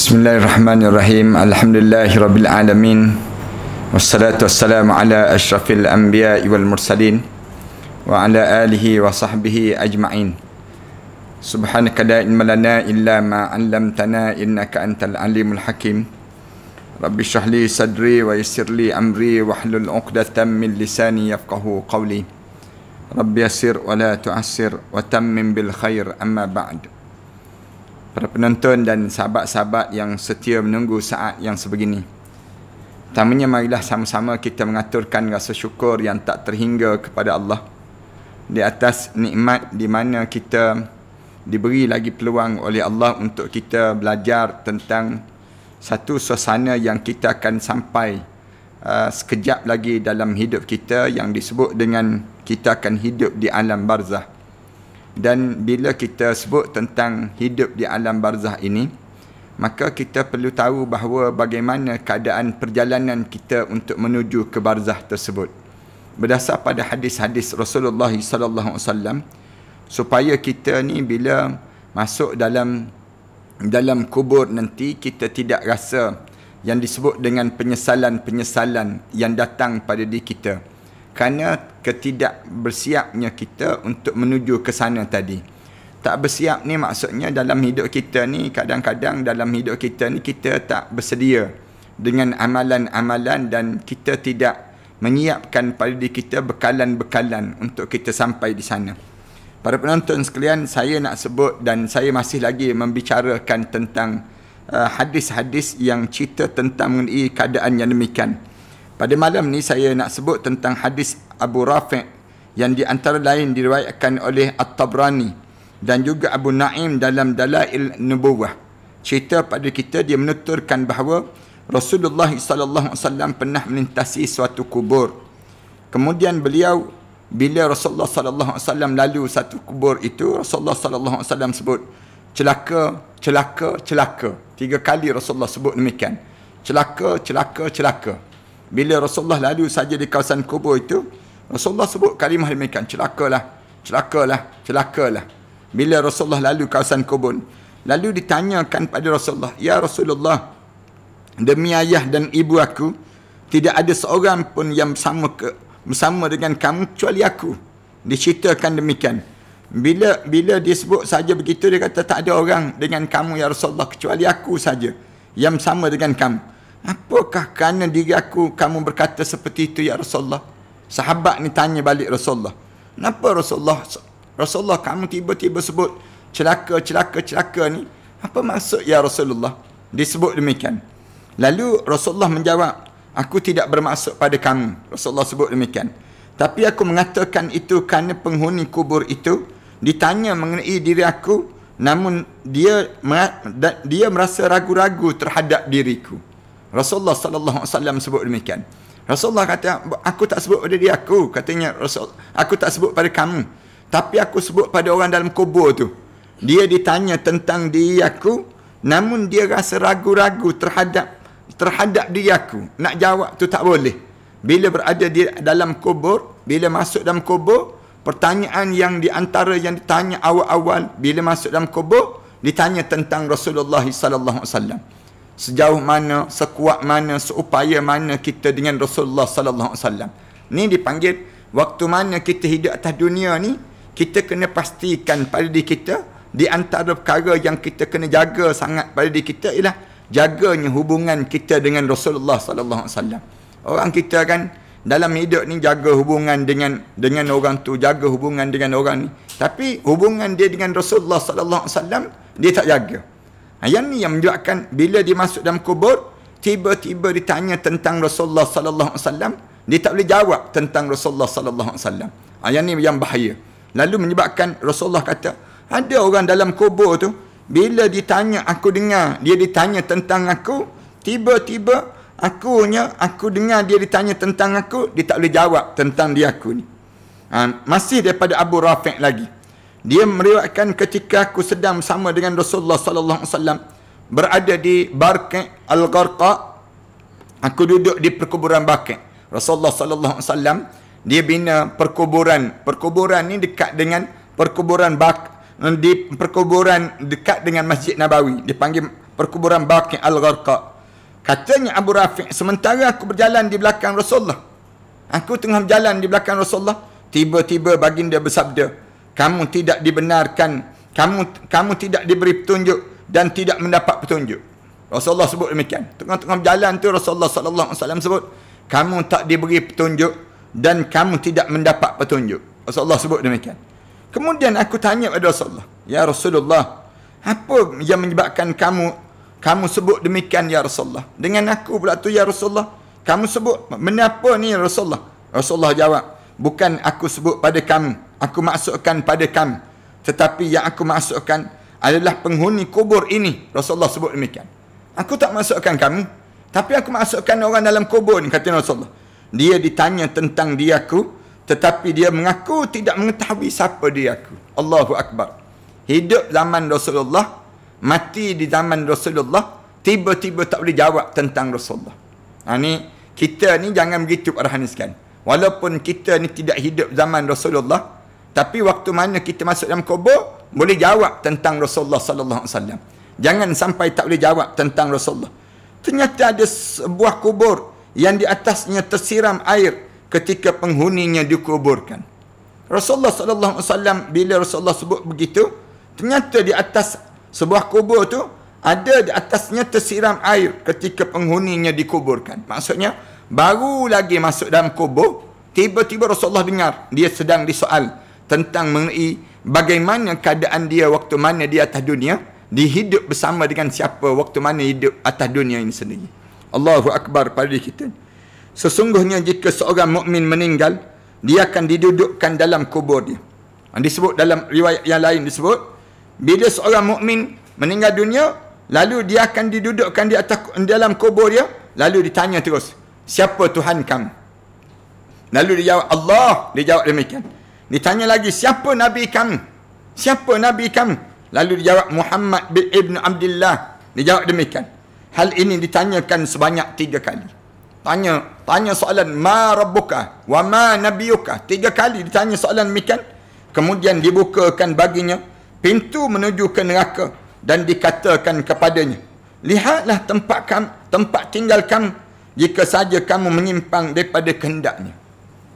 Bismillahirrahmanirrahim. Alhamdulillahirabbil alamin. Wassalatu wassalamu ala asyrafil anbiya'i wal mursalin wa ala alihi wa sahbihi ajma'in. Subhanaka la ilma lana illa ma 'allamtana innaka antal alimul hakim. Rabbi shrah li sadri wa yassir li amri wahlul 'uqdatam min lisani yafqahu qawli. Rabbi yassir wa la tu'assir wa tammim bil khair, amma ba'd. Para penonton dan sahabat-sahabat yang setia menunggu saat yang sebegini, pertamanya marilah sama-sama kita mengaturkan rasa syukur yang tak terhingga kepada Allah di atas nikmat di mana kita diberi lagi peluang oleh Allah untuk kita belajar tentang satu suasana yang kita akan sampai sekejap lagi dalam hidup kita, yang disebut dengan kita akan hidup di alam barzah. Dan bila kita sebut tentang hidup di alam barzah ini, maka kita perlu tahu bahawa bagaimana keadaan perjalanan kita untuk menuju ke barzah tersebut. Berdasar pada hadis-hadis Rasulullah sallallahu alaihi wasallam, supaya kita ni bila masuk dalam kubur nanti, kita tidak rasa yang disebut dengan penyesalan-penyesalan yang datang pada diri kita, kerana ketidakbersiapnya kita untuk menuju ke sana tadi. Tak bersiap ni maksudnya dalam hidup kita ni, kadang-kadang dalam hidup kita ni kita tak bersedia dengan amalan-amalan dan kita tidak menyiapkan pada diri kita bekalan-bekalan untuk kita sampai di sana. Para penonton sekalian, saya nak sebut dan saya masih lagi membicarakan tentang hadis-hadis yang cerita tentang mengenai keadaan yang demikian. Pada malam ni saya nak sebut tentang hadis Abu Rafi' yang di antara lain diriwayatkan oleh At-Tabrani dan juga Abu Naim dalam Dalail Nubuwah. Cerita pada kita, dia menuturkan bahawa Rasulullah sallallahu alaihi wasallam pernah melintasi suatu kubur. Kemudian beliau, bila Rasulullah sallallahu alaihi wasallam lalu satu kubur itu, Rasulullah sallallahu alaihi wasallam sebut celaka, celaka, celaka. 3 kali Rasulullah sebut demikian. Celaka, celaka, celaka. Bila Rasulullah lalu saja di kawasan kubur itu, Rasulullah sebut kalimah demikian, celakalah, celakalah, celakalah. Bila Rasulullah lalu kawasan kubur, lalu ditanyakan pada Rasulullah, "Ya Rasulullah, demi ayah dan ibu aku, tidak ada seorang pun yang bersama dengan kamu kecuali aku." Diceritakan demikian. Bila dia sebut saja begitu, dia kata, "Tak ada orang dengan kamu ya Rasulullah kecuali aku saja yang sama dengan kamu." "Apakah kerana diri aku kamu berkata seperti itu ya Rasulullah?" Sahabat ni tanya balik Rasulullah, "Kenapa Rasulullah kamu tiba-tiba sebut celaka, celaka, celaka ni? Apa maksud ya Rasulullah?" Disebut demikian. Lalu Rasulullah menjawab, "Aku tidak bermaksud pada kamu." Rasulullah sebut demikian. "Tapi aku mengatakan itu kerana penghuni kubur itu ditanya mengenai diri aku, namun dia merasa ragu-ragu terhadap diriku." Rasulullah sallallahu alaihi wasallam sebut demikian. Rasulullah kata, "Aku tak sebut pada diri aku," katanya Rasul, "aku tak sebut pada kamu, tapi aku sebut pada orang dalam kubur tu. Dia ditanya tentang diri aku, namun dia rasa ragu-ragu terhadap diri aku. Nak jawab tu tak boleh. Bila berada di dalam kubur, bila masuk dalam kubur, pertanyaan yang di antara yang ditanya awal-awal bila masuk dalam kubur, ditanya tentang Rasulullah sallallahu alaihi wasallam. Sejauh mana, sekuat mana, seupaya mana kita dengan Rasulullah sallallahu alaihi wasallam. Ni dipanggil waktu mana kita hidup atas dunia ni, kita kena pastikan pada diri kita, di antara perkara yang kita kena jaga sangat pada diri kita ialah jaganya hubungan kita dengan Rasulullah sallallahu alaihi wasallam. Orang kita kan dalam hidup ni jaga hubungan dengan orang tu, jaga hubungan dengan orang ni, tapi hubungan dia dengan Rasulullah sallallahu alaihi wasallam dia tak jaga. Yang ni yang menyebabkan bila dia masuk dalam kubur, tiba-tiba ditanya tentang Rasulullah sallallahu alaihi wasallam, dia tak boleh jawab tentang Rasulullah sallallahu alaihi wasallam. Yang ni yang bahaya. Lalu menyebabkan Rasulullah kata, ada orang dalam kubur tu, bila ditanya, aku dengar dia ditanya tentang aku, tiba-tiba aku dengar dia ditanya tentang aku, dia tak boleh jawab tentang dia aku ni." Masih daripada Abu Rafi' lagi. Dia meriwayatkan, ketika aku sedang bersama dengan Rasulullah sallallahu alaihi wasallam berada di Baqi' Al-Gharqa, aku duduk di perkuburan Baqi'. Rasulullah sallallahu alaihi wasallam dia bina perkuburan ni dekat dengan perkuburan di perkuburan dekat dengan Masjid Nabawi, dipanggil perkuburan Baqi' al-Gharqa. Katanya Abu Rafi', sementara aku berjalan di belakang Rasulullah, aku tengah berjalan di belakang Rasulullah, tiba-tiba baginda bersabda, kamu tidak dibenarkan, kamu tidak diberi petunjuk dan tidak mendapat petunjuk. Rasulullah sebut demikian. Tengah-tengah berjalan tu Rasulullah sallallahu alaihi wasallam sebut, kamu tak diberi petunjuk dan kamu tidak mendapat petunjuk. Rasulullah sebut demikian. Kemudian aku tanya kepada Rasulullah, ya Rasulullah, apa yang menyebabkan kamu sebut demikian ya Rasulullah? Dengan aku pula tu ya Rasulullah, kamu sebut mengapa ni ya Rasulullah? Rasulullah jawab, bukan aku sebut pada kamu, aku maksudkan pada kamu, tetapi yang aku maksudkan adalah penghuni kubur ini. Rasulullah sebut demikian. Aku tak maksudkan kamu, tapi aku maksudkan orang dalam kubur ni, kata Rasulullah. Dia ditanya tentang diaku, tetapi dia mengaku tidak mengetahui siapa diaku. Allahu Akbar. Hidup zaman Rasulullah, mati di zaman Rasulullah, tiba-tiba tak boleh jawab tentang Rasulullah. Kita ni jangan begitu para sekalian. Walaupun kita ni tidak hidup zaman Rasulullah, tapi waktu mana kita masuk dalam kubur, boleh jawab tentang Rasulullah sallallahu alaihi wasallam. Jangan sampai tak boleh jawab tentang Rasulullah. Ternyata ada sebuah kubur yang di atasnya tersiram air ketika penghuninya dikuburkan. Rasulullah sallallahu alaihi wasallam, bila Rasulullah sebut begitu, ternyata di atas sebuah kubur tu ada di atasnya tersiram air ketika penghuninya dikuburkan. Maksudnya baru lagi masuk dalam kubur, tiba-tiba Rasulullah dengar dia sedang disoal tentang mengenai bagaimana keadaan dia waktu mana dia atas dunia, dihidup bersama dengan siapa waktu mana hidup atas dunia ini sendiri. Allahu Akbar pada kita. Sesungguhnya jika seorang mukmin meninggal, dia akan didudukkan dalam kubur dia. Disebut dalam riwayat yang lain, disebut bila seorang mukmin meninggal dunia, lalu dia akan didudukkan di atas dalam kubur dia, lalu ditanya terus, siapa Tuhan kamu? Lalu dia jawab Allah, dia jawab demikian. Ditanya lagi, siapa Nabi kamu? Siapa Nabi kamu? Lalu dia jawab Muhammad bin Ibn Abdullah. Dia jawab demikian. Hal ini ditanyakan sebanyak 3 kali. Tanya soalan ma rabbuka wa ma nabiyuka. 3 kali ditanya soalan demikian. Kemudian dibukakan baginya pintu menuju ke neraka dan dikatakan kepadanya, lihatlah tempat tinggal kamu jika saja kamu menyimpang daripada kehendaknya.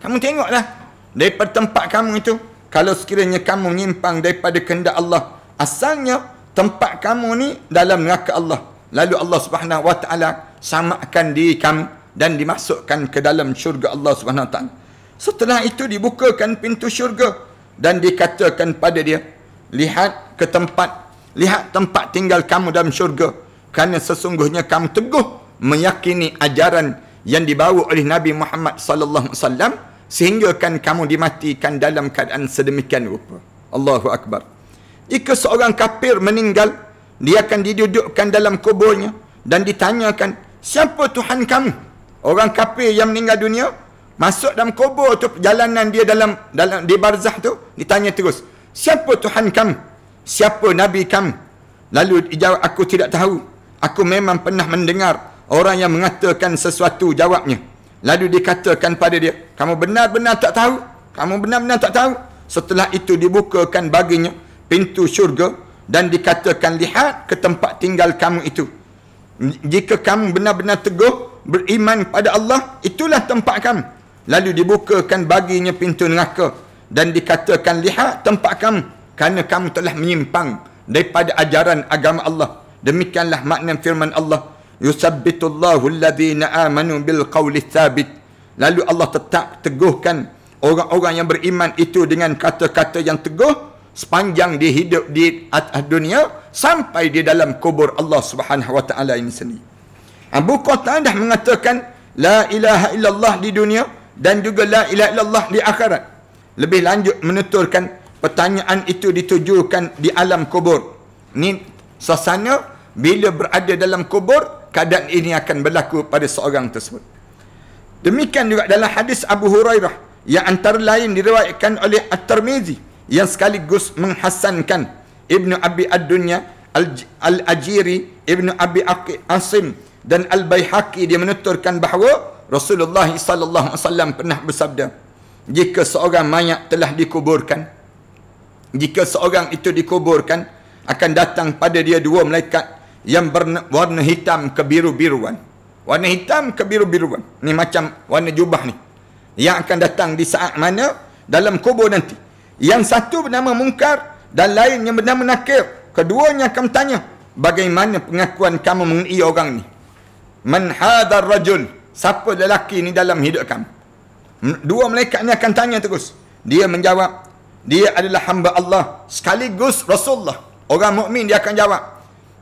Kamu tengoklah daripada tempat kamu itu, kalau sekiranya kamu menyimpang daripada kehendak Allah, asalnya tempat kamu ni dalam neraka Allah. Lalu Allah Subhanahu wa taala samakan diri kamu dan dimasukkan ke dalam syurga Allah Subhanahu wa taala. Setelah itu dibukakan pintu syurga dan dikatakan pada dia, lihat tempat tinggal kamu dalam syurga, kerana sesungguhnya kamu teguh meyakini ajaran yang dibawa oleh Nabi Muhammad sallallahu alaihi wasallam, sehingga kan kamu dimatikan dalam keadaan sedemikian rupa. Allahu Akbar. Jika seorang kafir meninggal, dia akan didudukkan dalam kuburnya dan ditanyakan, siapa Tuhan kamu? Orang kafir yang meninggal dunia masuk dalam kubur tu, perjalanan dia dalam di barzah tu, ditanya terus, siapa Tuhan kamu? Siapa Nabi kamu? Lalu dijawab, aku tidak tahu. Aku memang pernah mendengar orang yang mengatakan sesuatu, jawabnya. Lalu dikatakan pada dia, kamu benar-benar tak tahu? Kamu benar-benar tak tahu? Setelah itu dibukakan baginya pintu syurga dan dikatakan, lihat ke tempat tinggal kamu itu. Jika kamu benar-benar teguh beriman pada Allah, itulah tempat kamu. Lalu dibukakan baginya pintu neraka dan dikatakan, lihat tempat kamu, kerana kamu telah menyimpang daripada ajaran agama Allah. Demikianlah makna firman Allah, yusabbitullahu alladhina amanu bil qawli thabit. Lalu Allah tetap teguhkan orang-orang yang beriman itu dengan kata-kata yang teguh sepanjang dia hidup di atas dunia sampai di dalam kubur Allah Subhanahu wa taala ini sendiri. Abu Qatadah mengatakan la ilaha illallah di dunia dan juga la ilaha illallah di akhirat. Lebih lanjut menuturkan pertanyaan itu ditujukan di alam kubur. Ini suasana bila berada dalam kubur, keadaan ini akan berlaku pada seorang tersebut. Demikian juga dalam hadis Abu Hurairah yang antara lain diriwayatkan oleh At-Tirmizi yang sekaligus menghasankan Ibnu Abi Ad-Dunya, Al-Ajiri, Ibnu Abi Asim dan Al-Baihaqi, dia menuturkan bahawa Rasulullah sallallahu alaihi wasallam pernah bersabda, jika seorang mayat telah dikuburkan, jika seorang itu dikuburkan, akan datang pada dia 2 malaikat yang berwarna hitam kebiru-biruan. Warna hitam kebiru-biruan. Ni macam warna jubah ni. Yang akan datang di saat mana dalam kubur nanti. Yang satu bernama Munkar dan lain yang bernama Nakir. Keduanya akan tanya, bagaimana pengakuan kamu mengenai orang ni? Man hadar rajul? Siapa lelaki ni dalam hidup kamu? Dua malaikat ni akan tanya terus. Dia menjawab, dia adalah hamba Allah sekaligus Rasulullah. Orang mukmin dia akan jawab.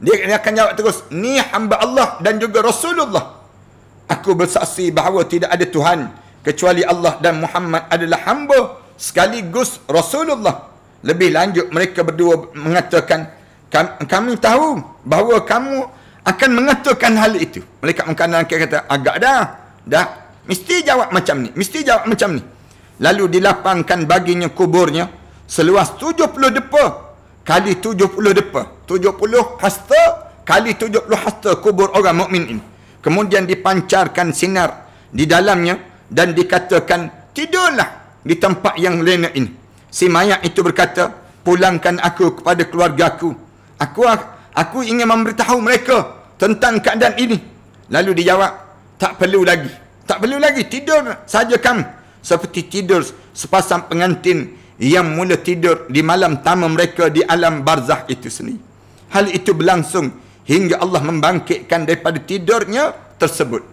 Dia akan jawab terus, ni hamba Allah dan juga Rasulullah. Aku bersaksi bahawa tidak ada Tuhan kecuali Allah dan Muhammad adalah hamba sekaligus Rasulullah. Lebih lanjut mereka berdua mengatakan, kami tahu bahawa kamu akan mengatakan hal itu. Malaikat Munkar kata, agak dah. Mesti jawab macam ni. Mesti jawab macam ni. Lalu dilapangkan baginya kuburnya seluas 70 depa kali 70 depa. 70 hasta kali 70 hasta kubur orang mukmin ini. Kemudian dipancarkan sinar di dalamnya dan dikatakan, tidurlah di tempat yang lena ini. Si mayat itu berkata, pulangkan aku kepada keluargaku. Aku ingin memberitahu mereka tentang keadaan ini. Lalu dijawab, tak perlu lagi. Tak perlu lagi, tidur saja kamu. Seperti tidur sepasang pengantin yang mula tidur di malam tamu mereka di alam barzakh itu sendiri. Hal itu berlangsung hingga Allah membangkitkan daripada tidurnya tersebut.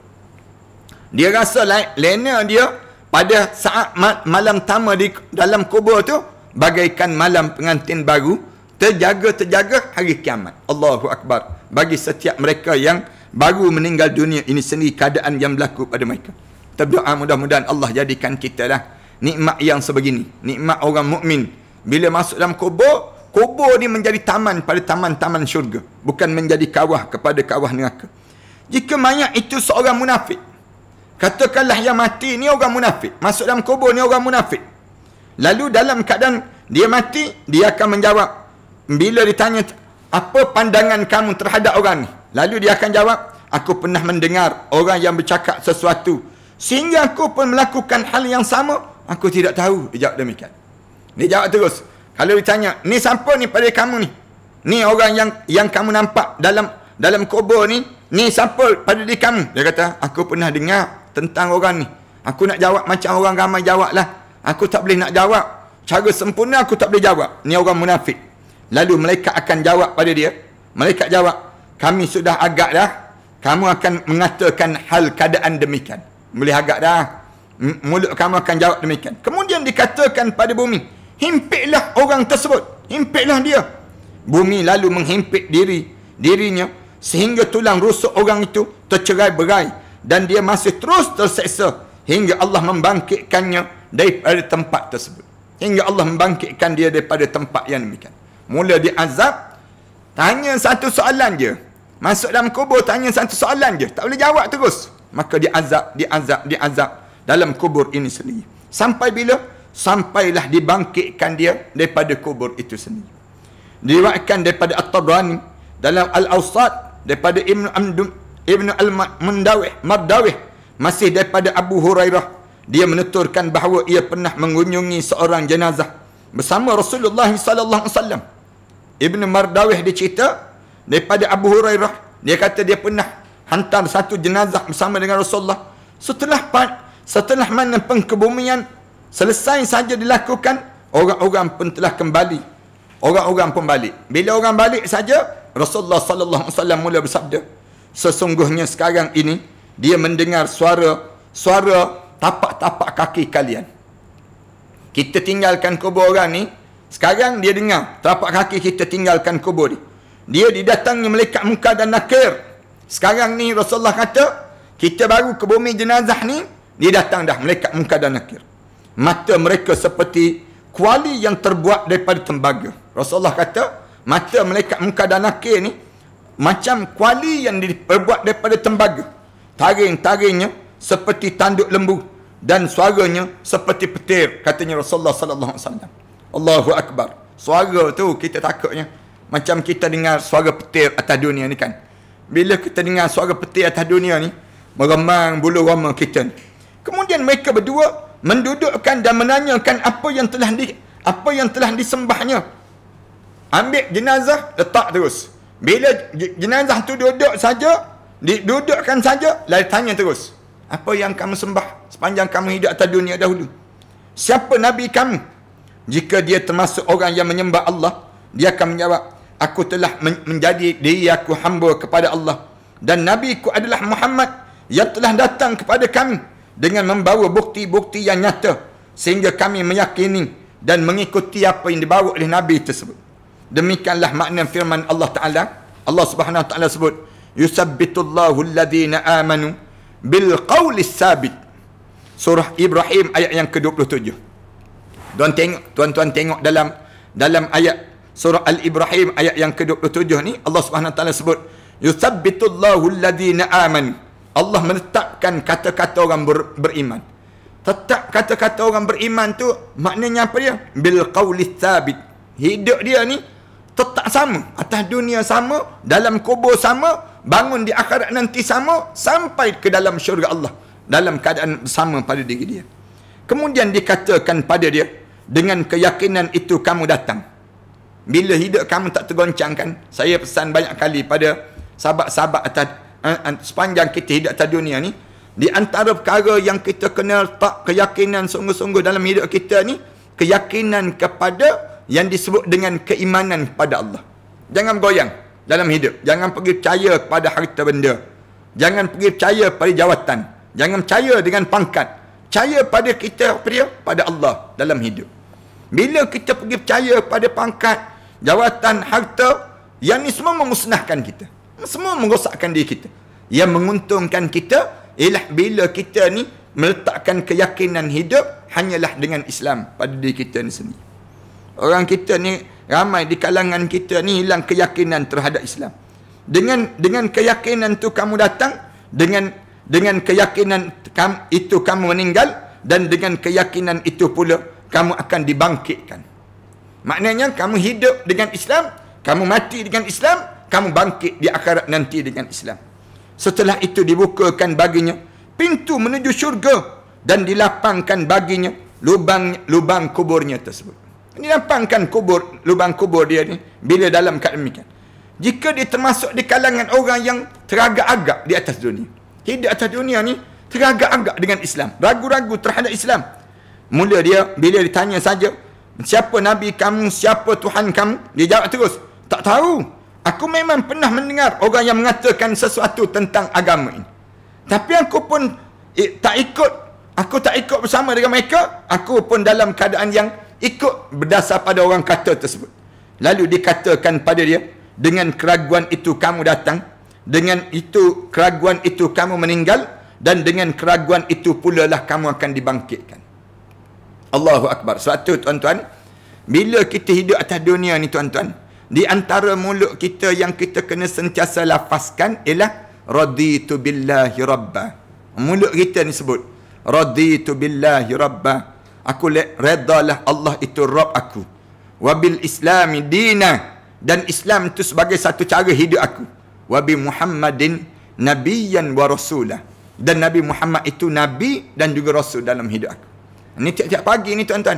Dia rasa lena dia pada saat malam tamu di dalam kubur tu bagaikan malam pengantin baru, terjaga hari kiamat. Allahu Akbar. Bagi setiap mereka yang baru meninggal dunia ini sendiri keadaan yang berlaku pada mereka. Berdoa mudah-mudahan Allah jadikan kita lah nikmat yang sebegini. Nikmat orang mukmin. Bila masuk dalam kubur, kubur ni menjadi taman pada taman-taman syurga. Bukan menjadi kawah kepada kawah neraka. Jika mayat itu seorang munafik, katakanlah yang mati ni orang munafik. Masuk dalam kubur ni orang munafik. Lalu dalam keadaan dia mati, dia akan menjawab. Bila ditanya, apa pandangan kamu terhadap orang ni? Lalu dia akan jawab, aku pernah mendengar orang yang bercakap sesuatu sehingga aku pun melakukan hal yang sama. Aku tidak tahu. Dia jawab demikian. Dia jawab terus. Kalau ditanya, ni siapa ni pada kamu ni? Ni orang yang kamu nampak dalam kubur ni. Ni siapa pada diri kamu? Dia kata, aku pernah dengar tentang orang ni. Aku nak jawab macam orang ramai jawab lah. Aku tak boleh nak jawab. Cara sempurna aku tak boleh jawab. Ni orang munafik. Lalu malaikat akan jawab pada dia. Malaikat jawab, kami sudah agak dah. Kamu akan mengatakan hal keadaan demikian. Boleh agak dah. Mulut kamu akan jawab demikian. Kemudian dikatakan pada bumi, himpitlah orang tersebut. Himpitlah dia. Bumi lalu menghimpit dirinya sehingga tulang rusuk orang itu tercerai-berai dan dia masih terus terseksa hingga Allah membangkitkannya daripada tempat tersebut. Hingga Allah membangkitkan dia daripada tempat yang demikian. Mula diazab, tanya satu soalan je. Masuk dalam kubur tanya satu soalan je. Tak boleh jawab terus. Maka diazab dalam kubur ini sendiri. Sampai bila? Sampailah dibangkitkan dia daripada kubur itu sendiri. Diriwayatkan daripada At-Tabrani dalam Al-Awsat daripada Ibnu Al-Mardawih masih daripada Abu Hurairah. Dia menuturkan bahawa ia pernah mengunjungi seorang jenazah bersama Rasulullah sallallahu alaihi wasallam. Ibnu Mardawih dicerita daripada Abu Hurairah, dia kata dia pernah hantar satu jenazah bersama dengan Rasulullah. Setelah mana pengkebumian selesai saja dilakukan, orang-orang pun telah kembali. Orang-orang pun balik. Bila orang balik saja, Rasulullah sallallahu alaihi wasallam mula bersabda, sesungguhnya sekarang ini dia mendengar suara tapak-tapak kaki kalian. Kita tinggalkan kubur orang ni, sekarang dia dengar tapak kaki kita tinggalkan kubur ni. Dia didatangi malaikat Munkar dan Nakir. Sekarang ni Rasulullah kata, kita baru ke bumi jenazah ni, dia datang dah malaikat Munkar dan Nakir. Mata mereka seperti kuali yang terbuat daripada tembaga. Rasulullah kata, mata malaikat Munkar dan Nakir ni macam kuali yang diperbuat daripada tembaga. Taring-taringnya seperti tanduk lembu dan suaranya seperti petir, katanya Rasulullah sallallahu alaihi wasallam. Allahu Akbar. Suara tu kita takutnya macam kita dengar suara petir atas dunia ni kan. Bila kita dengar suara petir atas dunia ni, meremang bulu roma kita ni. Kemudian mereka berdua mendudukkan dan menanyakan apa yang telah disembahnya. Ambil jenazah, letak terus. Bila jenazah tu duduk saja, dudukkan saja, lalu tanya terus, apa yang kamu sembah sepanjang kamu hidup atas dunia dahulu? Siapa Nabi kamu? Jika dia termasuk orang yang menyembah Allah, dia akan menjawab, aku telah menjadi diri aku hamba kepada Allah. Dan Nabi ku adalah Muhammad yang telah datang kepada kami dengan membawa bukti-bukti yang nyata, sehingga kami meyakini dan mengikuti apa yang dibawa oleh Nabi tersebut. Demikianlah makna firman Allah Ta'ala. Allah Subhanahu Wa Ta'ala sebut, yusabbitullahu alladhina amanu bil qawlis sabit. Surah Ibrahim ayat yang ke-27. Tuan-tuan tengok dalam ayat surah Al-Ibrahim ayat yang ke-27 ni, Allah Subhanahu Wa Ta'ala sebut, yusabbitullahu alladhina amanu. Allah menetapkan kata-kata orang beriman. Tetap kata-kata orang beriman tu maknanya apa dia? Bil qawlis sabit. Hidup dia ni tetap sama, atas dunia sama, dalam kubur sama, bangun di akhirat nanti sama, sampai ke dalam syurga Allah dalam keadaan sama pada diri dia. Kemudian dikatakan pada dia, dengan keyakinan itu kamu datang. Bila hidup kamu tak tergoncangkan, saya pesan banyak kali pada sahabat-sahabat atas sepanjang kita hidup atas dunia ni, di antara perkara yang kita kena letak keyakinan sungguh-sungguh dalam hidup kita ni, keyakinan kepada yang disebut dengan keimanan kepada Allah. Jangan bergoyang dalam hidup. Jangan pergi percaya kepada harta benda. Jangan pergi percaya pada jawatan. Jangan percaya dengan pangkat. Percaya pada kita, pada Allah dalam hidup. Bila kita pergi percaya pada pangkat, jawatan, harta, yang ni semua memusnahkan kita. Semua merosakkan diri kita. Yang menguntungkan kita ialah bila kita ni meletakkan keyakinan hidup hanyalah dengan Islam pada diri kita ni sendiri. Orang kita ni, ramai di kalangan kita ni hilang keyakinan terhadap Islam. Dengan keyakinan tu kamu datang, dengan keyakinan itu kamu meninggal, dan dengan keyakinan itu pula kamu akan dibangkitkan. Maknanya kamu hidup dengan Islam, kamu mati dengan Islam, kamu bangkit di akhirat nanti dengan Islam. Setelah itu dibukakan baginya pintu menuju syurga dan dilapangkan baginya lubang kuburnya tersebut. Dilapangkan lubang kubur dia ni bila dalam keadaan demikian. Jika dia termasuk di kalangan orang yang teragak-agak di atas dunia, hidup atas dunia ni teragak-agak dengan Islam, ragu-ragu terhadap Islam. Mula dia bila ditanya saja, siapa Nabi kamu, siapa Tuhan kamu, dia jawab terus, tak tahu. Aku memang pernah mendengar orang yang mengatakan sesuatu tentang agama ini, tapi aku pun tak ikut bersama dengan mereka. Aku pun dalam keadaan yang ikut berdasar pada orang kata tersebut. Lalu dikatakan pada dia, dengan keraguan itu kamu datang, dengan itu keraguan itu kamu meninggal, dan dengan keraguan itu pula lah kamu akan dibangkitkan. Allahu Akbar. Sebab tu tuan-tuan, bila kita hidup atas dunia ni tuan-tuan, di antara mulut kita yang kita kena sentiasa lafazkan ialah raditu billahi rabba. Mulut kita ni sebut raditu billahi rabba. Aku redalah Allah itu Rabb aku. Wabil islami dina. Dan Islam itu sebagai satu cara hidup aku. Wabi Muhammadin nabiyyan wa rasulah. Dan Nabi Muhammad itu Nabi dan juga Rasul dalam hidup aku. Ini tiap-tiap pagi ni tuan-tuan.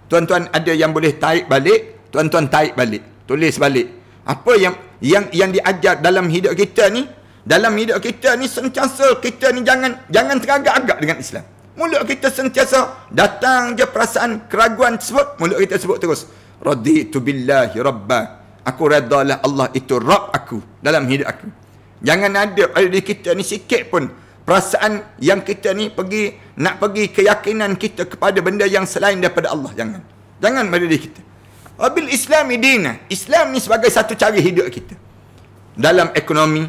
Tuan-tuan ada yang boleh tarik balik, tuan-tuan tarik balik. Tulis balik. Apa yang diajar dalam hidup kita ni, dalam hidup kita ni sentiasa kita ni jangan teragak-agak dengan Islam. Mulut kita sentiasa datang je perasaan keraguan tersebut, mulut kita sebut terus raditu billahi rabba. Aku redalah Allah itu Rabb aku dalam hidup aku. Jangan ada pada diri kita ni sikit pun perasaan yang kita ni nak pergi keyakinan kita kepada benda yang selain daripada Allah. Jangan pada diri kita. Wabil islami dina. Islam ni sebagai satu cara hidup kita. Dalam ekonomi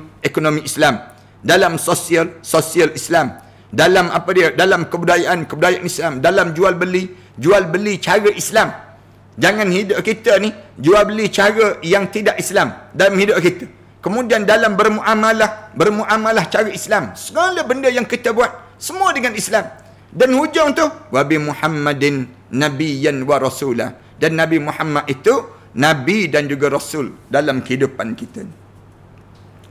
Islam. Dalam sosial Islam. Dalam dalam kebudayaan Islam. Dalam jual beli cara Islam. Jangan hidup kita ni jual beli cara yang tidak Islam dalam hidup kita. Kemudian dalam bermuamalah cara Islam. Segala benda yang kita buat semua dengan Islam. Dan hujung tu wabi Muhammadin nabiyyan wa rasulah. Dan Nabi Muhammad itu Nabi dan juga Rasul dalam kehidupan kita ni.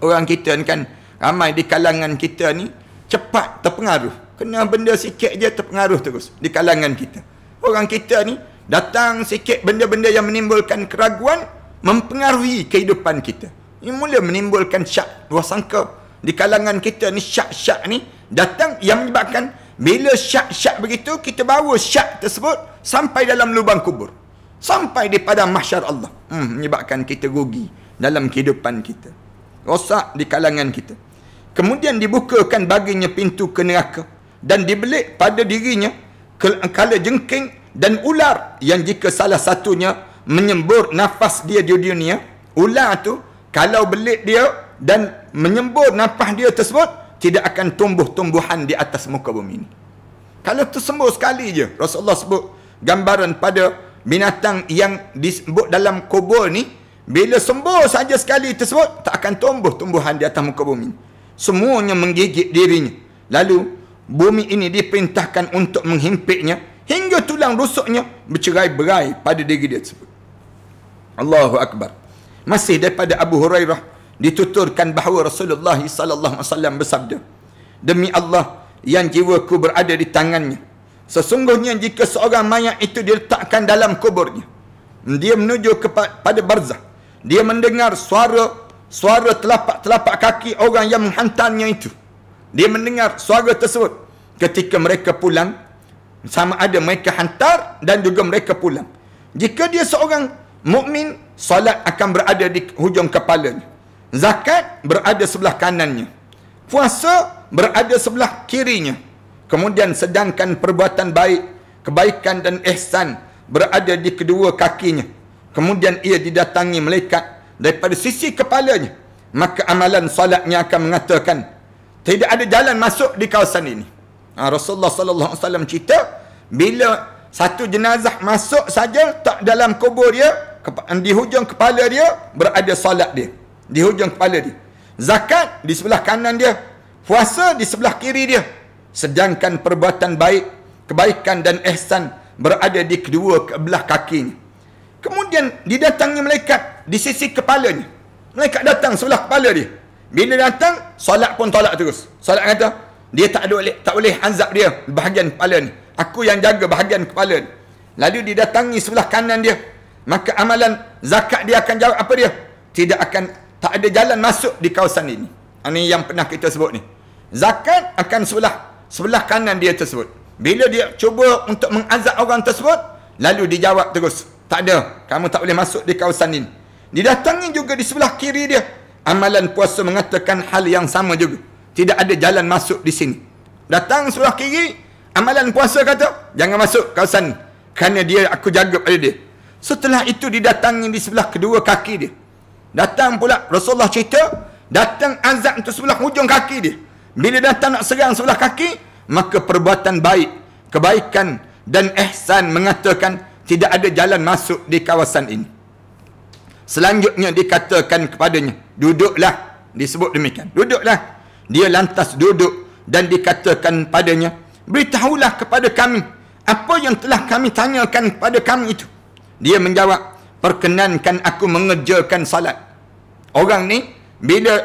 Orang kita ni kan, ramai di kalangan kita ni cepat terpengaruh. Kena benda sikit je terpengaruh terus di kalangan kita. Orang kita ni datang sikit benda-benda yang menimbulkan keraguan, mempengaruhi kehidupan kita. Ini mula menimbulkan syak, wasangka di kalangan kita ni. Syak-syak ni datang yang menyebabkan bila syak-syak begitu, kita bawa syak tersebut sampai dalam lubang kubur, sampai di padang mahsyar Allah. Menyebabkan kita rugi dalam kehidupan kita, rosak di kalangan kita. Kemudian dibukakan baginya pintu ke neraka, dan dibelik pada dirinya kala jengking dan ular, yang jika salah satunya menyembur nafas dia di dunia, ular tu kalau belik dia dan menyembur nafas dia tersebut, tidak akan tumbuh tumbuhan di atas muka bumi ini. Kalau tersembur sekali je, Rasulullah sebut gambaran pada binatang yang disebut dalam kubur ni, bila sembur saja sekali tersebut, tak akan tumbuh tumbuhan di atas muka bumi ini. Semuanya menggigit dirinya. Lalu bumi ini diperintahkan untuk menghimpitnya hingga tulang rusuknya bercerai-berai pada diri dia tersebut. Allahu Akbar. Masih daripada Abu Hurairah dituturkan bahawa Rasulullah sallallahu alaihi wasallam bersabda, demi Allah yang jiwaku berada di tangannya, sesungguhnya jika seorang mayat itu diletakkan dalam kuburnya, dia menuju kepada barzah, dia mendengar suara telapak kaki orang yang menghantarnya itu. Dia mendengar suara tersebut ketika mereka pulang, sama ada mereka hantar dan juga mereka pulang. Jika dia seorang mukmin, solat akan berada di hujung kepalanya, zakat berada sebelah kanannya, puasa berada sebelah kirinya. Kemudian sedangkan perbuatan baik, kebaikan dan ihsan berada di kedua kakinya. Kemudian ia didatangi malaikat daripada sisi kepalanya, maka amalan solatnya akan mengatakan, tidak ada jalan masuk di kawasan ini. Rasulullah sallallahu alaihi wasallam cerita, bila satu jenazah masuk saja tak dalam kubur dia, di hujung kepala dia berada solat dia, di hujung kepala dia. Zakat di sebelah kanan dia, puasa di sebelah kiri dia. Sedangkan perbuatan baik, kebaikan dan ihsan berada di kedua belah kakinya. Kemudian didatangi malaikat di sisi kepalanya. Malaikat datang sebelah kepala dia. Bila datang, solat pun tolak terus. Solat kata, dia tak boleh azab dia bahagian kepala ni. Aku yang jaga bahagian kepala ni. Lalu didatangi sebelah kanan dia. Maka amalan zakat dia akan jawab apa dia? Tak ada jalan masuk di kawasan ini. Ini yang pernah kita sebut ni. Zakat akan sebelah kanan dia tersebut. Bila dia cuba untuk mengazab orang tersebut, lalu dijawab terus, tak ada, kamu tak boleh masuk di kawasan ini. Didatangi juga di sebelah kiri dia. Amalan puasa mengatakan hal yang sama juga. Tidak ada jalan masuk di sini. Datang sebelah kiri, amalan puasa kata, jangan masuk kawasan ini, kerana aku jaga pada dia. Setelah itu didatangi di sebelah kedua kaki dia. Datang pula, Rasulullah cerita, datang azab untuk sebelah hujung kaki dia. Bila datang nak serang sebelah kaki, maka perbuatan baik, kebaikan dan ihsan mengatakan, tidak ada jalan masuk di kawasan ini. Selanjutnya dikatakan kepadanya, duduklah. Disebut demikian, duduklah. Dia lantas duduk dan dikatakan padanya, beritahulah kepada kami apa yang telah kami tanyakan kepada kami itu. Dia menjawab, perkenankan aku mengerjakan salat. Orang ni bila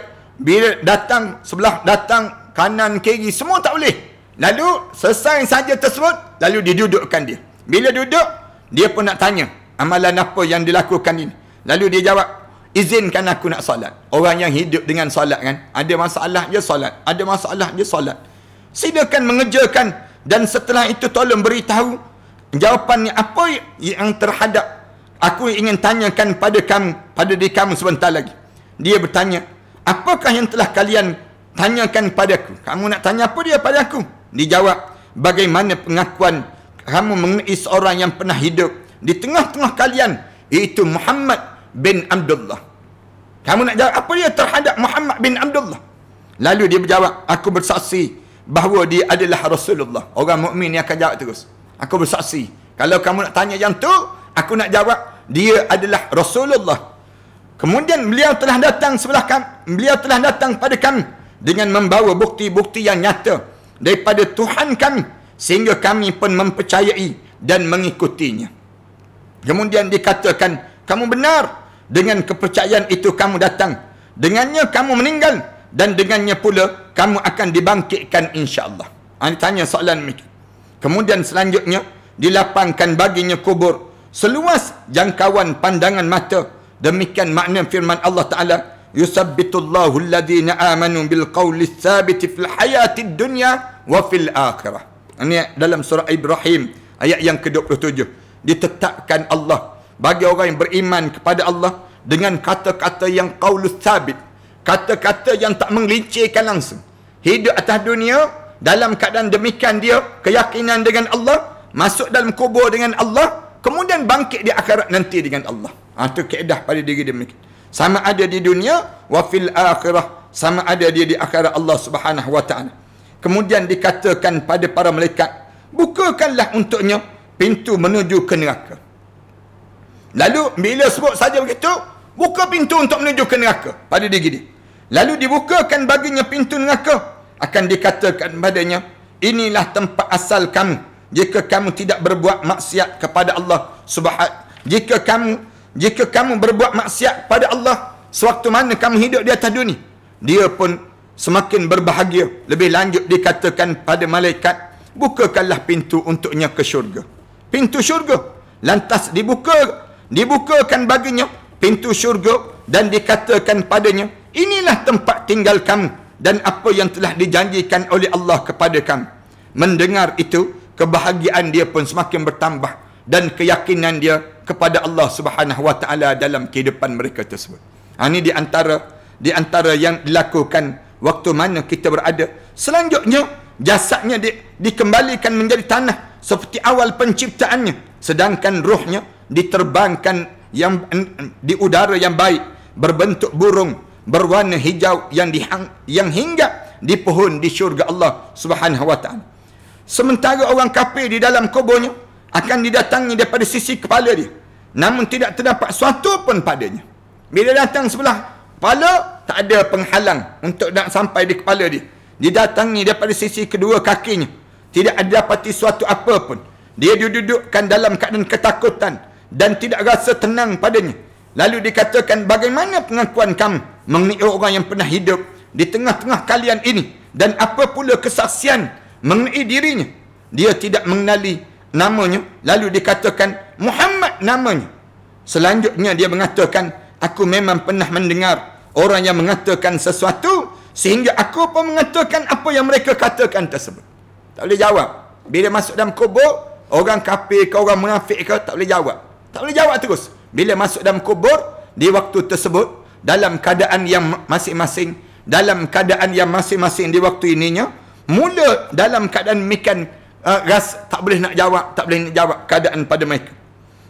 datang sebelah, datang kanan kiri, semua tak boleh. Lalu selesai saja tersebut, lalu didudukkan dia. Bila duduk, dia pun nak tanya amalan apa yang dilakukan ini. Lalu dia jawab, izinkan aku nak solat. Orang yang hidup dengan solat kan, ada masalah je solat, ada masalah je solat. Silakan mengerjakan, dan setelah itu tolong beritahu jawapannya apa yang terhadap aku ingin tanyakan pada diri kamu sebentar lagi. Dia bertanya, apakah yang telah kalian tanyakan padaku? Kamu nak tanya apa dia pada aku? Dijawab, bagaimana pengakuan kamu mengenai seorang yang pernah hidup di tengah-tengah kalian, iaitu Muhammad bin Abdullah. Kamu nak jawab apa dia terhadap Muhammad bin Abdullah? Lalu dia berjawab, aku bersaksi bahawa dia adalah Rasulullah. Orang mukmin ni akan jawab terus, aku bersaksi. Kalau kamu nak tanya yang tu, aku nak jawab dia adalah Rasulullah. Kemudian beliau telah datang pada kami dengan membawa bukti-bukti yang nyata daripada Tuhan kami, sehingga kami pun mempercayai dan mengikutinya. Kemudian dikatakan, kamu benar, dengan kepercayaan itu kamu datang, dengannya kamu meninggal, dan dengannya pula kamu akan dibangkitkan insya-Allah. Tanya soalan demikian. Kemudian selanjutnya dilapangkan baginya kubur seluas jangkauan pandangan mata. Demikian makna firman Allah Ta'ala, Yusabbitullahu alladhina amanu bil qawli tsabiti fil hayati dunya wa fil akhirah. Ini dalam surah Ibrahim ayat yang ke-27. Ditetapkan Allah bagi orang yang beriman kepada Allah dengan kata-kata yang qaulus tsabit, kata-kata yang tak menggelincirkan langsung. Hidup atas dunia dalam keadaan demikian, dia keyakinan dengan Allah, masuk dalam kubur dengan Allah, kemudian bangkit di akhirat nanti dengan Allah. Itu kaedah pada diri demikian. Sama ada di dunia wa fil akhirah, sama ada dia di akhirat Allah Subhanahu wa taala. Kemudian dikatakan pada para malaikat, bukakanlah untuknya pintu menuju ke neraka. Lalu bila sebut saja begitu, buka pintu untuk menuju ke neraka pada diri dia. Lalu dibukakan baginya pintu neraka, akan dikatakan padanya, inilah tempat asal kamu jika kamu tidak berbuat maksiat kepada Allah Subhanahu. Jika kamu berbuat maksiat pada Allah sewaktu mana kamu hidup di atas dunia, dia pun semakin berbahagia. Lebih lanjut dikatakan pada malaikat, bukakanlah pintu untuknya ke syurga. Pintu syurga. Lantas dibukakan baginya pintu syurga dan dikatakan padanya, inilah tempat tinggal kamu dan apa yang telah dijanjikan oleh Allah kepada kamu. Mendengar itu, kebahagiaan dia pun semakin bertambah dan keyakinan dia kepada Allah Subhanahu wa taala dalam kehidupan mereka tersebut. Ini di antara yang dilakukan waktu mana kita berada. Selanjutnya jasadnya dikembalikan menjadi tanah seperti awal penciptaannya, sedangkan rohnya diterbangkan di udara yang baik, berbentuk burung berwarna hijau yang hinggap di pohon di syurga Allah Subhanahu wa taala. Sementara orang kafir di dalam kuburnya akan didatangi daripada sisi kepala dia, namun tidak terdapat sesuatu pun padanya. Bila datang sebelah kepala, tak ada penghalang untuk nak sampai di kepala dia. Didatangi daripada sisi kedua kakinya, tidak ada dapati sesuatu apa pun. Dia didudukkan dalam keadaan ketakutan dan tidak rasa tenang padanya. Lalu dikatakan, bagaimana pengakuan kamu mengenai orang yang pernah hidup di tengah-tengah kalian ini, dan apa pula kesaksian mengenai dirinya? Dia tidak mengenali namanya. Lalu dikatakan, Muhammad namanya. Selanjutnya dia mengatakan, aku memang pernah mendengar orang yang mengatakan sesuatu, sehingga aku pun mengatakan apa yang mereka katakan tersebut. Tak boleh jawab. Bila masuk dalam kubur, orang kafir ke orang munafik ke, tak boleh jawab. Tak boleh jawab terus. Bila masuk dalam kubur, di waktu tersebut, dalam keadaan yang masing-masing, di waktu ininya, mula dalam keadaan demikian, tak boleh nak jawab keadaan pada mereka.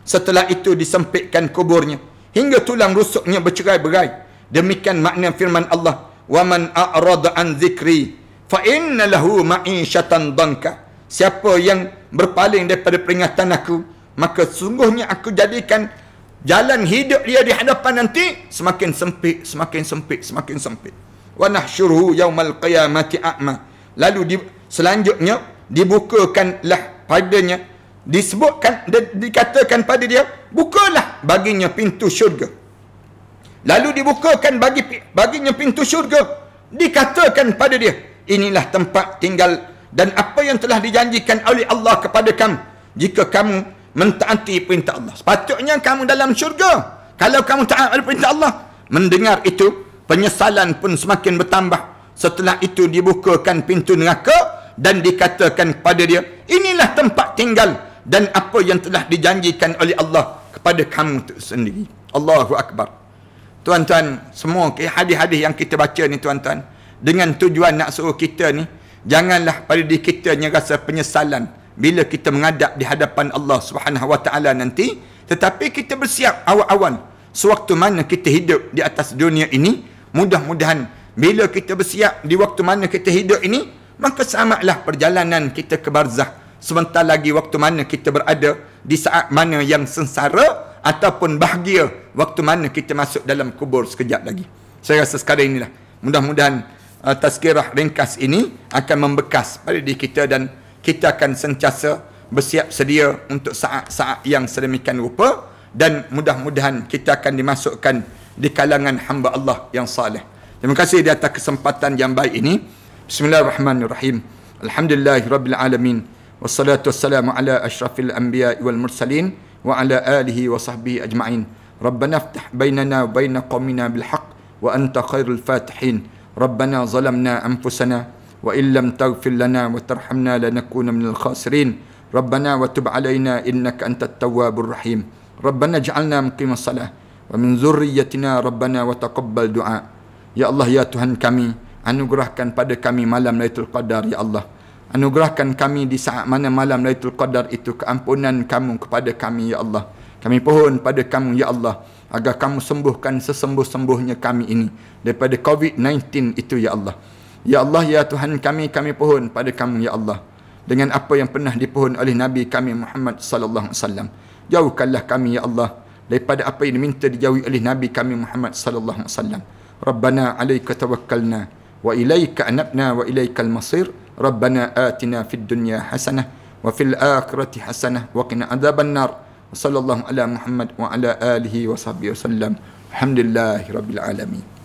Setelah itu disempitkan kuburnya hingga tulang rusuknya bercerai-berai. Demikian makna firman Allah, wa man a'rada an zikri fa inna lahu ma'isyatan danka. Siapa yang berpaling daripada peringatan aku, maka sungguhnya aku jadikan jalan hidup dia di hadapan nanti semakin sempit. Wa nahsyuruhu yaumal qiyamati a'ma. Lalu selanjutnya dibukakanlah padanya, dikatakan pada dia, bukalah baginya pintu syurga. Lalu dibukakan baginya pintu syurga, dikatakan pada dia, inilah tempat tinggal dan apa yang telah dijanjikan oleh Allah kepada kamu jika kamu mentaati perintah Allah. Sepatutnya kamu dalam syurga kalau kamu taat pada perintah Allah. Mendengar itu, penyesalan pun semakin bertambah. Setelah itu dibukakan pintu neraka dan dikatakan kepada dia, inilah tempat tinggal dan apa yang telah dijanjikan oleh Allah kepada kamu itu sendiri. Allahu Akbar. Tuan-tuan, semua hadis-hadis yang kita baca ni tuan-tuan, dengan tujuan nak suruh kita ni, janganlah pada diri kita ni rasa penyesalan bila kita menghadap di hadapan Allah Subhanahu wa taala nanti, tetapi kita bersiap awal-awal sewaktu mana kita hidup di atas dunia ini. Mudah-mudahan bila kita bersiap di waktu mana kita hidup ini, maka selamatlah perjalanan kita ke barzah. Sebentar lagi waktu mana kita berada di saat mana yang sengsara ataupun bahagia, waktu mana kita masuk dalam kubur sekejap lagi. Saya rasa sekarang inilah, mudah-mudahan tazkirah ringkas ini akan membekas pada diri kita dan kita akan sentiasa bersiap sedia untuk saat-saat yang sedemikian rupa, dan mudah-mudahan kita akan dimasukkan di kalangan hamba Allah yang saleh. Terima kasih di atas kesempatan yang baik ini. Bismillahirrahmanirrahim. Alhamdulillahirabbil alamin. Wassalatu wassalamu ala asyrafil anbiya'i wal mursalin wa ala alihi wa sahbihi ajma'in. Rabbana iftah bainana wa baina qaumina bil haqq wa anta khairul fatihin. Rabbana zalamna anfusana wa illam taghfir lana wa tarhamna lanakuna minal khasirin. Rabbana wa tub alaina innaka antat tawwabur rahim. Rabbana ij'alna muqimas salah wa min dzurriyyatina rabbana wa taqabbal du'a. Ya Allah, ya Tuhan kami, anugerahkan pada kami malam Lailatul Qadar, ya Allah. Anugerahkan kami di saat mana malam Lailatul Qadar itu keampunan kamu kepada kami, ya Allah. Kami pohon pada kamu, ya Allah, agar kamu sembuhkan sesembuh-sembuhnya kami ini daripada COVID-19 itu, ya Allah. Ya Allah, ya Tuhan kami pohon pada kamu, ya Allah, dengan apa yang pernah dipohon oleh Nabi kami Muhammad sallallahu alaihi wasallam. Jauhkanlah kami, ya Allah, daripada apa yang diminta dijauhi oleh Nabi kami Muhammad sallallahu alaihi wasallam. Rabbana 'alaika tawakkalna wa ilaika anabna wa ilaikal masir. Rabbana atina fid dunya hasanah wa fil akhirati hasanah wa qina adzaban nar. Sallallahu ala Muhammad wa ala alihi wa sahbihi wasallam. Alhamdulillahirabbil alamin.